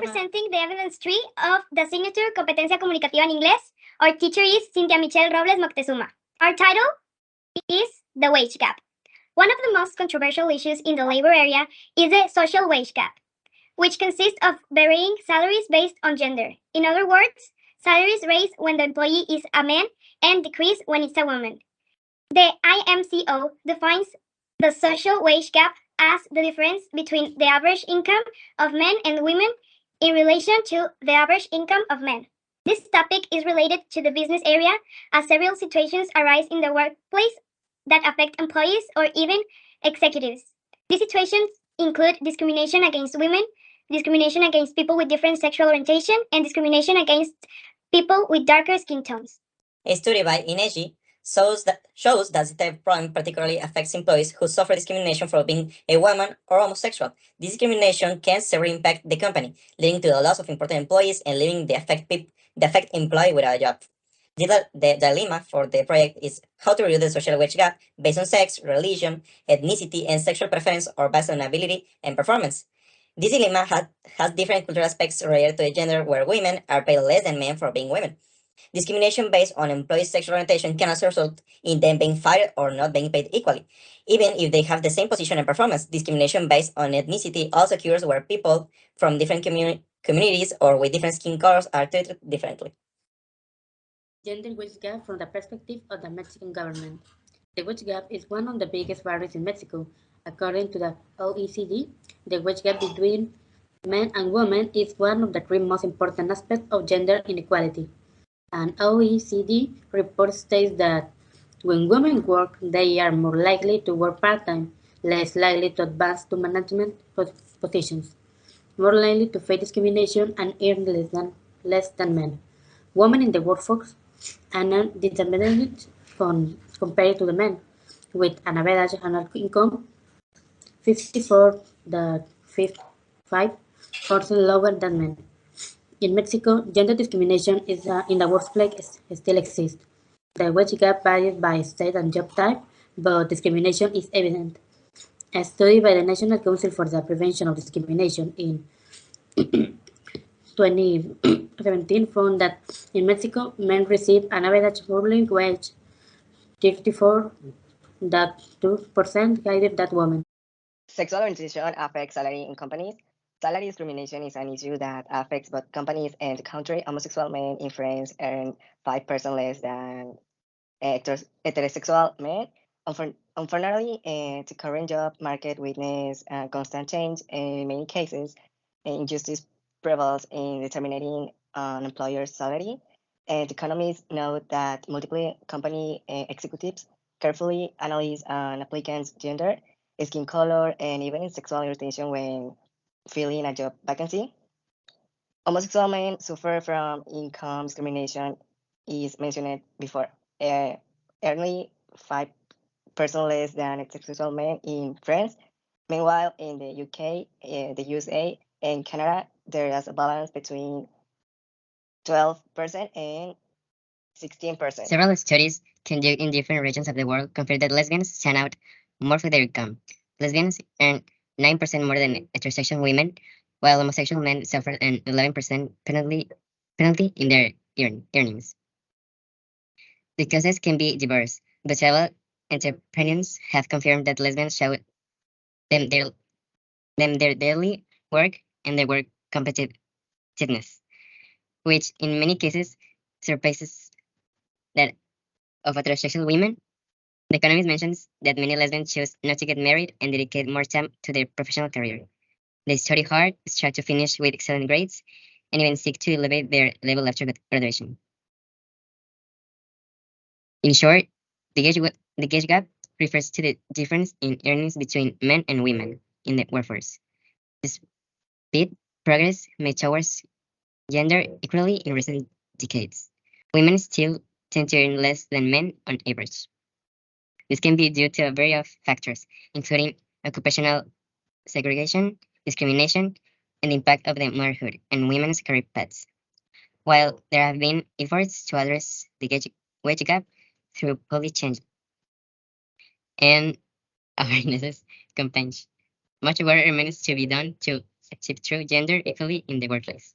presenting the evidence tree of the signature Competencia Comunicativa en Inglés. Our teacher is Cynthia Michelle Robles Moctezuma. Our title is The Wage Gap. One of the most controversial issues in the labor area is the social wage gap, which consists of varying salaries based on gender. In other words, salaries rise when the employee is a man and decrease when it's a woman. The IMCO defines the social wage gap as the difference between the average income of men and women in relation to the average income of men. This topic is related to the business area as several situations arise in the workplace that affect employees or even executives. These situations include discrimination against women, discrimination against people with different sexual orientation, and discrimination against people with darker skin tones. A study by INEGI shows that this type of problem particularly affects employees who suffer discrimination for being a woman or homosexual. This discrimination can severely impact the company, leading to the loss of important employees and leaving the affected employee without a job. The dilemma for the project is how to reduce the social wage gap based on sex, religion, ethnicity, and sexual preference, or based on ability and performance. This dilemma has different cultural aspects related to the gender, where women are paid less than men for being women. Discrimination based on employees' sexual orientation can also result in them being fired or not being paid equally, even if they have the same position and performance. Discrimination based on ethnicity also occurs where people from different communities or with different skin colors are treated differently. Gender wage gap from the perspective of the Mexican government. The wage gap is one of the biggest barriers in Mexico. According to the OECD, the wage gap between men and women is one of the three most important aspects of gender inequality. An OECD report states that when women work, they are more likely to work part-time, less likely to advance to management positions, more likely to face discrimination, and earn less than men. Women in the workforce are disadvantaged compared to the men, with an average annual income 54% lower than men. In Mexico, gender discrimination in the workplace still exists. The wage gap varies by state and job type, but discrimination is evident. A study by the National Council for the Prevention of Discrimination in 2017 found that in Mexico, men receive an average hourly wage 34.2% higher than women. Sexual orientation affects salary in companies. Salary discrimination is an issue that affects both companies and the country. Homosexual men in France earn 5% less than heterosexual men. Unfortunately, the current job market witnesses constant change. In many cases, injustice prevails in determining an employer's salary. And economists note that multiple company executives carefully analyze an applicant's gender, skin color, and even sexual orientation when filling a job vacancy. Homosexual men suffer from income discrimination, is mentioned before, earning 5% less than heterosexual men in France. Meanwhile, in the UK, the USA, and Canada, there is a balance between 12% and 16%. Several studies conducted in different regions of the world confirm that lesbians stand out more for their income. Lesbians earn 9% more than heterosexual women, while homosexual men suffer an 11% penalty in their earnings. The causes can be diverse, but several entrepreneurs have confirmed that lesbians show them their daily work and their work competitiveness, which in many cases surpasses that of heterosexual women. The Economist mentions that many lesbians choose not to get married and dedicate more time to their professional career. They study hard, strive to finish with excellent grades, and even seek to elevate their level after graduation. In short, the gauge gap refers to the difference in earnings between men and women in the workforce. Despite progress made towards gender equality in recent decades, women still tend to earn less than men on average. This can be due to a variety of factors, including occupational segregation, discrimination, and the impact of the motherhood and women's career paths. While there have been efforts to address the wage gap through policy change and awareness campaigns, much work remains to be done to achieved true gender equality in the workplace.